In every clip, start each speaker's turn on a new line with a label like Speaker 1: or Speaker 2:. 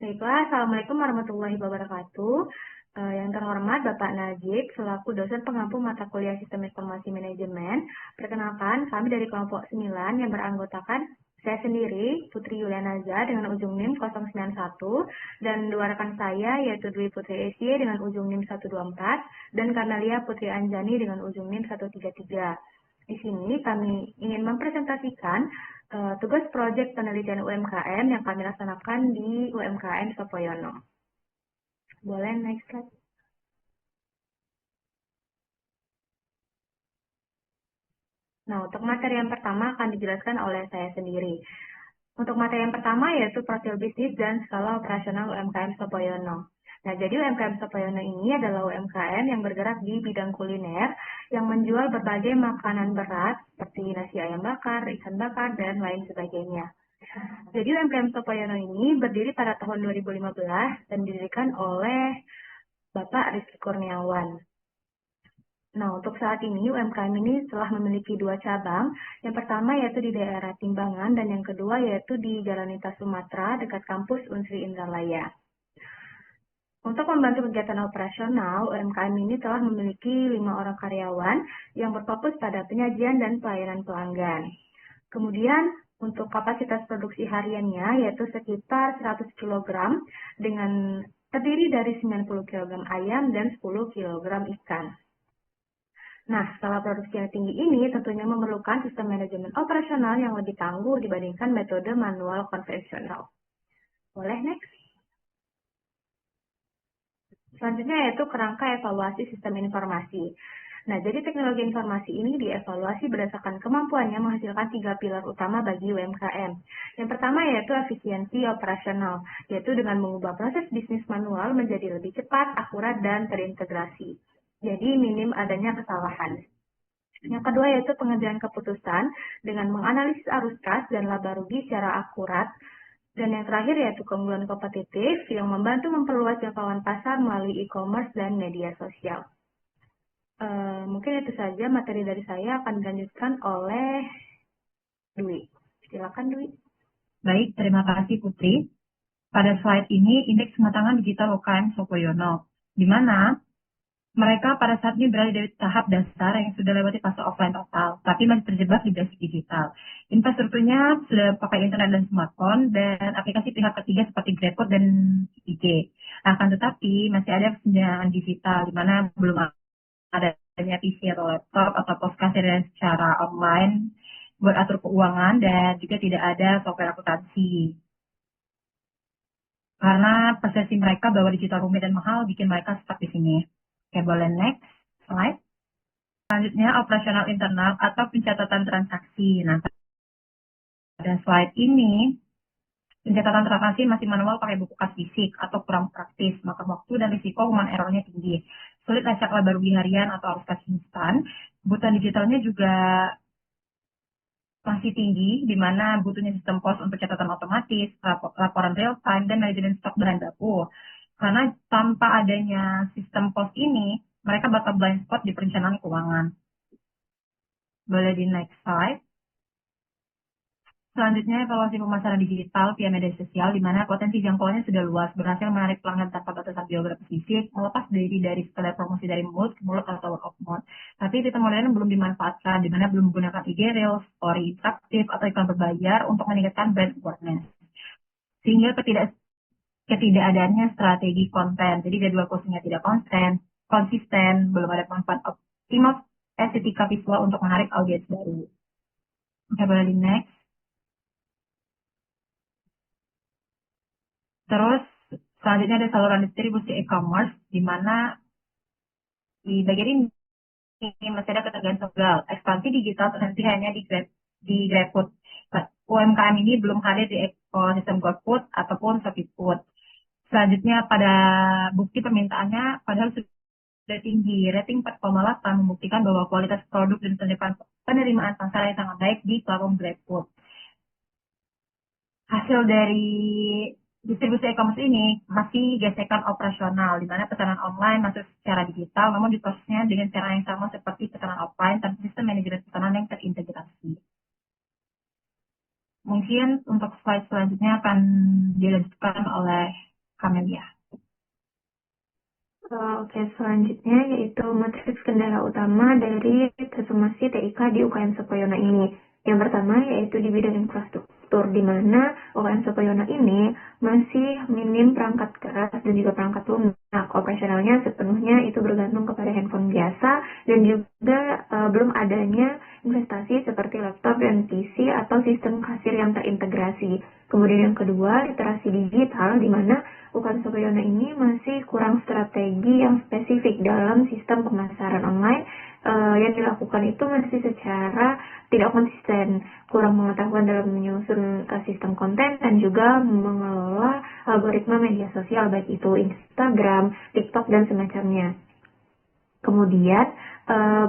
Speaker 1: Baiklah, Assalamualaikum warahmatullahi wabarakatuh. Yang terhormat Bapak Najib, selaku dosen pengampu mata kuliah Sistem Informasi Manajemen. Perkenalkan, kami dari kelompok 9 yang beranggotakan saya sendiri, Putri Yulianaza dengan ujung NIM 091, dan dua rekan saya yaitu Dwi Putri Esy dengan ujung NIM 124, dan Karnalia Putri Anjani dengan ujung NIM 133. Di sini kami ingin mempresentasikan tugas proyek penelitian UMKM yang kami laksanakan di UMKM Sopoyono. Boleh next slide. Nah, untuk materi yang pertama akan dijelaskan oleh saya sendiri. Untuk materi yang pertama yaitu profil bisnis dan skala operasional UMKM Sopoyono. Nah, jadi UMKM Sopoyono ini adalah UMKM yang bergerak di bidang kuliner yang menjual berbagai makanan berat seperti nasi ayam bakar, ikan bakar, dan lain sebagainya. Jadi UMKM Sopoyono ini berdiri pada tahun 2015 dan didirikan oleh Bapak Rizky Kurniawan. Nah, untuk saat ini UMKM ini telah memiliki dua cabang. Yang pertama yaitu di daerah Timbangan dan yang kedua yaitu di Jalan Lintas Sumatera dekat kampus Unsri Indralaya. Untuk membantu kegiatan operasional, UMKM ini telah memiliki 5 orang karyawan yang berfokus pada penyajian dan pelayanan pelanggan. Kemudian untuk kapasitas produksi hariannya yaitu sekitar 100 kg dengan terdiri dari 90 kg ayam dan 10 kg ikan. Nah, skala produksi yang tinggi ini tentunya memerlukan sistem manajemen operasional yang lebih tangguh dibandingkan metode manual konvensional. Boleh next? Selanjutnya yaitu kerangka evaluasi sistem informasi. Nah, jadi teknologi informasi ini dievaluasi berdasarkan kemampuannya menghasilkan 3 pilar utama bagi UMKM. Yang pertama yaitu efisiensi operasional, yaitu dengan mengubah proses bisnis manual menjadi lebih cepat, akurat, dan terintegrasi. Jadi minim adanya kesalahan. Yang kedua yaitu pengambilan keputusan dengan menganalisis arus kas dan laba rugi secara akurat. Dan yang terakhir yaitu keunggulan kompetitif yang membantu memperluas jangkauan pasar melalui e-commerce dan media sosial. Mungkin itu saja materi dari saya akan dilanjutkan oleh Dwi. Silakan Dwi.
Speaker 2: Baik, terima kasih Putri. Pada slide ini indeks pengetahuan digital UKM Sopoyono, di mana mereka pada saat ini berada dari tahap dasar yang sudah lewati fase offline total, tapi masih terjebak di basic digital. Infrastrukturnya sudah pakai internet dan smartphone, dan aplikasi pihak ketiga seperti GrabFood dan IG. Akan tetapi masih ada pembiayaan digital, di mana belum adanya PC atau laptop atau pos kasir secara online buat atur keuangan, dan juga tidak ada software akuntansi. Karena persepsi mereka bahwa digital rumit dan mahal bikin mereka stuck di sini. Oke, boleh next slide. Selanjutnya, operasional internal atau pencatatan transaksi. Nah, pada slide ini, pencatatan transaksi masih manual pakai buku kas fisik atau kurang praktis, maka waktu dan risiko human error-nya tinggi. Sulit lacak laba rugi harian atau arus kas instan. Kebutuhan digitalnya juga masih tinggi, di mana butuhnya sistem pos untuk catatan otomatis, laporan real time, dan manajemen stok bahan baku. Karena tanpa adanya sistem pos ini, mereka bakal blind spot di perencanaan keuangan. Boleh di next slide. Selanjutnya, evaluasi pemasaran digital via media sosial, di mana potensi jangkauannya sudah luas, berhasil menarik pelanggan tanpa batasan geografis fisik, melepas diri dari sekedar promosi dari mulut ke mulut atau word of mouth. Tapi sistem modern belum dimanfaatkan, di mana belum menggunakan IG Reels, story interaktif, atau iklan berbayar untuk meningkatkan brand awareness. Sehingga ketidakadaannya strategi konten, jadi jadwal postingnya tidak konsisten, belum ada manfaat optimal estetika visual untuk menarik audiens baru. Oke, boleh di next. Terus selanjutnya ada saluran distribusi e-commerce, di mana di bagian ini masih ada ketergantungan tunggal. Ekspansi digital terhenti hanya di GrabFood. UMKM ini belum hadir di ekosistem GoFood ataupun ShopeeFood. Selanjutnya pada bukti permintaannya padahal sudah tinggi, rating 4,8 membuktikan bahwa kualitas produk dan penerimaan pasar yang sangat baik di platform GrabFood. Hasil dari distribusi e-commerce ini masih gesekan operasional, di mana pesanan online masuk secara digital, namun diprosesnya dengan cara yang sama seperti pesanan offline tanpa sistem manajemen pesanan yang terintegrasi. Mungkin untuk slide selanjutnya akan dilanjutkan oleh Kamelia.
Speaker 1: Oke, selanjutnya yaitu matriks kendala utama dari transformasi TIK di UKM Sopoyono ini. Yang pertama yaitu di bidang infrastruktur, di mana UKM Sopoyono ini masih minim perangkat keras dan juga perangkat lunak. Operasionalnya sepenuhnya itu bergantung kepada handphone biasa dan juga belum adanya investasi seperti laptop dan PC atau sistem kasir yang terintegrasi. Kemudian yang kedua, literasi digital, di mana UKM Sopoyono ini masih kurang strategi yang spesifik dalam sistem pemasaran online yang dilakukan itu masih secara tidak konsisten, kurang pengetahuan dalam menyusun sistem konten dan juga mengelola algoritma media sosial baik itu Instagram, TikTok dan semacamnya. Kemudian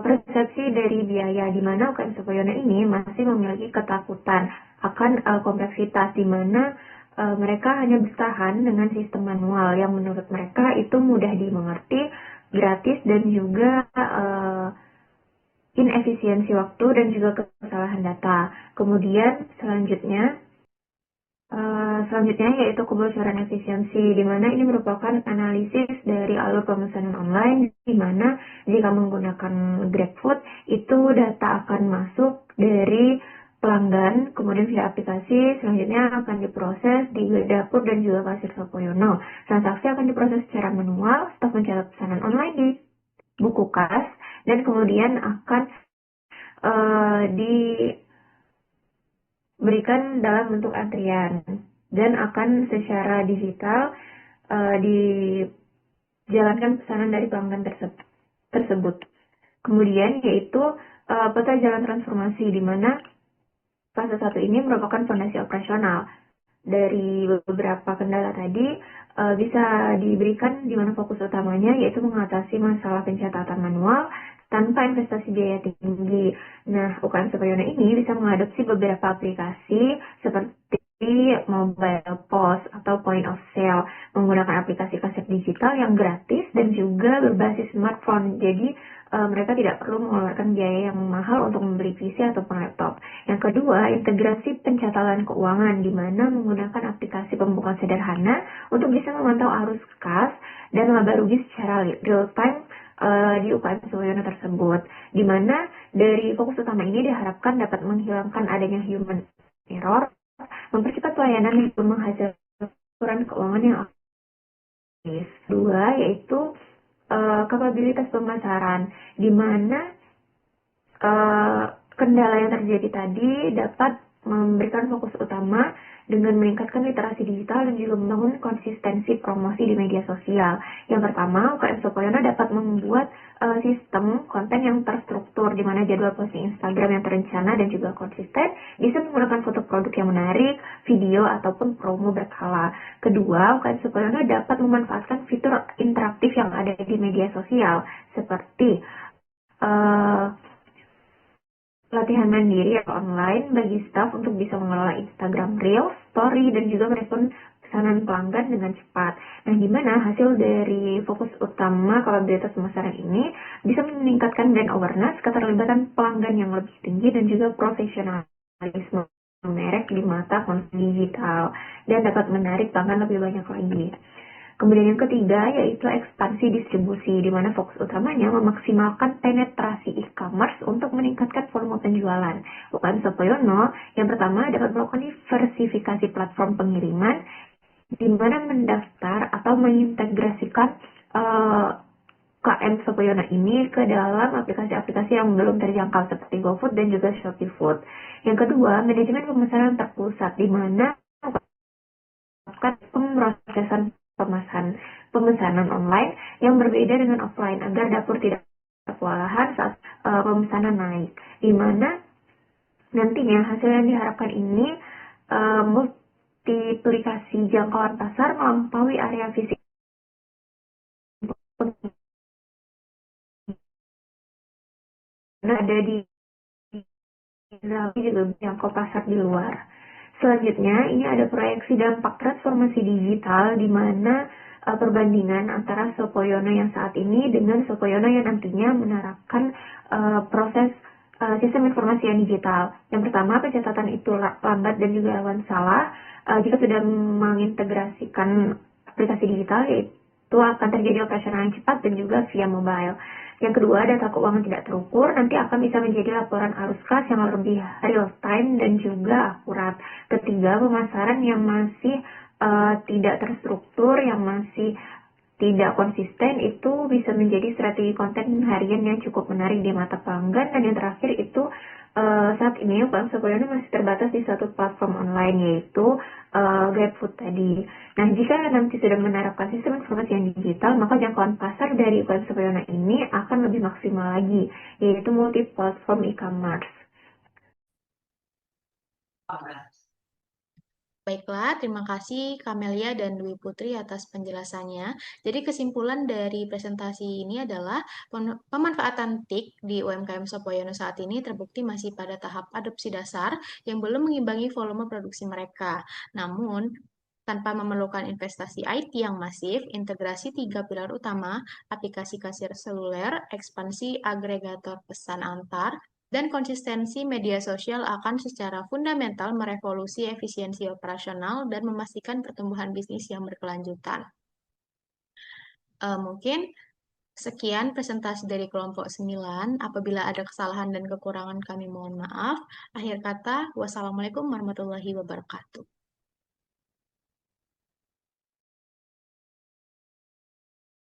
Speaker 1: persepsi dari biaya, di mana UKM Sopoyono ini masih memiliki ketakutan akan kompleksitas, di mana mereka hanya bertahan dengan sistem manual yang menurut mereka itu mudah dimengerti, gratis, dan juga inefisiensi waktu dan juga kesalahan data. Kemudian selanjutnya yaitu kebocoran efisiensi, di mana ini merupakan analisis dari alur pemesanan online, di mana jika menggunakan GrabFood itu data akan masuk dari pelanggan, kemudian via aplikasi, selanjutnya akan diproses di dapur dan juga kasir Sopoyono. Transaksi akan diproses secara manual, staf mencatat pesanan online di buku kas, dan kemudian akan diberikan dalam bentuk antrian, dan akan secara digital dijalankan pesanan dari pelanggan tersebut. Kemudian yaitu peta jalan transformasi, di mana fase 1 ini merupakan fondasi operasional. Dari beberapa kendala tadi bisa diberikan di mana fokus utamanya yaitu mengatasi masalah pencatatan manual tanpa investasi biaya tinggi. Nah, UKM Sopoyono ini bisa mengadopsi beberapa aplikasi seperti mobile POS atau point of sale, menggunakan aplikasi kaset digital yang gratis dan juga berbasis smartphone. Jadi mereka tidak perlu mengeluarkan biaya yang mahal untuk membeli PC ataupun laptop. Yang kedua, integrasi pencatatan keuangan, di mana menggunakan aplikasi pembukuan sederhana untuk bisa memantau arus kas dan laba rugi secara real time di UKM Sopoyono tersebut, di mana dari fokus utama ini diharapkan dapat menghilangkan adanya human error, mempercepat pelayanan dan menghasilkan keuangan yang optimis. Dua, yaitu kapabilitas pemasaran, di mana kendala yang terjadi tadi dapat memberikan fokus utama dengan meningkatkan literasi digital dan juga membangun konsistensi promosi di media sosial. Yang pertama, UKM Sopoyono dapat membuat sistem konten yang terstruktur, di mana jadwal posting Instagram yang terencana dan juga konsisten, bisa menggunakan foto produk yang menarik, video ataupun promo berkala. Kedua, UKM Sopoyono dapat memanfaatkan fitur interaktif yang ada di media sosial seperti latihan mandiri atau online bagi staf untuk bisa mengelola Instagram Reels, Story, dan juga merespon pesanan pelanggan dengan cepat. Nah, di mana hasil dari fokus utama kapabilitas pemasaran ini bisa meningkatkan brand awareness, keterlibatan pelanggan yang lebih tinggi, dan juga profesionalisme merek di mata konsumen digital, dan dapat menarik pelanggan lebih banyak lagi. Kemudian yang ketiga yaitu ekspansi distribusi, di mana fokus utamanya memaksimalkan penetrasi e-commerce untuk meningkatkan volume penjualan. UKM Sopoyono yang pertama dapat melakukan diversifikasi platform pengiriman, di mana mendaftar atau mengintegrasikan UKM Sopoyono ini ke dalam aplikasi-aplikasi yang belum terjangkau seperti GoFood dan juga Shopee Food. Yang kedua, manajemen pemesanan terpusat, di mana melakukan pemrosesan pemesanan online yang berbeda dengan offline agar dapur tidak kewalahan saat pemesanan naik, di mana nantinya hasil yang diharapkan ini multiplikasi jangkauan pasar melampaui area fisik ada di dalam juga jangkau pasar di luar. Selanjutnya, ini ada proyeksi dampak transformasi digital, di mana perbandingan antara Sopoyono yang saat ini dengan Sopoyono yang nantinya menerapkan proses sistem informasi yang digital. Yang pertama, pencatatan itu lambat dan juga rawan salah. Jika sudah mengintegrasikan aplikasi digital, yaitu akan terjadi operasional yang cepat dan juga via mobile. Yang kedua, data keuangan tidak terukur nanti akan bisa menjadi laporan arus kas yang lebih real time dan juga akurat. Ketiga, pemasaran yang masih tidak terstruktur, yang masih tidak konsisten itu bisa menjadi strategi konten harian yang cukup menarik di mata pelanggan. Dan yang terakhir itu saat ini UKM Sopoyono masih terbatas di satu platform online, yaitu GrabFood tadi. Nah, jika nanti sudah menerapkan sistem informasi yang digital, maka jangkauan pasar dari UKM Sopoyono ini akan lebih maksimal lagi, yaitu multi platform e-commerce.
Speaker 3: Baiklah, terima kasih Kamelia dan Dwi Putri atas penjelasannya. Jadi kesimpulan dari presentasi ini adalah pemanfaatan TIK di UMKM Sopoyono saat ini terbukti masih pada tahap adopsi dasar yang belum mengimbangi volume produksi mereka. Namun, tanpa memerlukan investasi IT yang masif, integrasi 3 pilar utama, aplikasi kasir seluler, ekspansi agregator pesan antar, dan konsistensi media sosial akan secara fundamental merevolusi efisiensi operasional dan memastikan pertumbuhan bisnis yang berkelanjutan. Mungkin sekian presentasi dari kelompok 9. Apabila ada kesalahan dan kekurangan kami mohon maaf. Akhir kata, wassalamualaikum warahmatullahi wabarakatuh.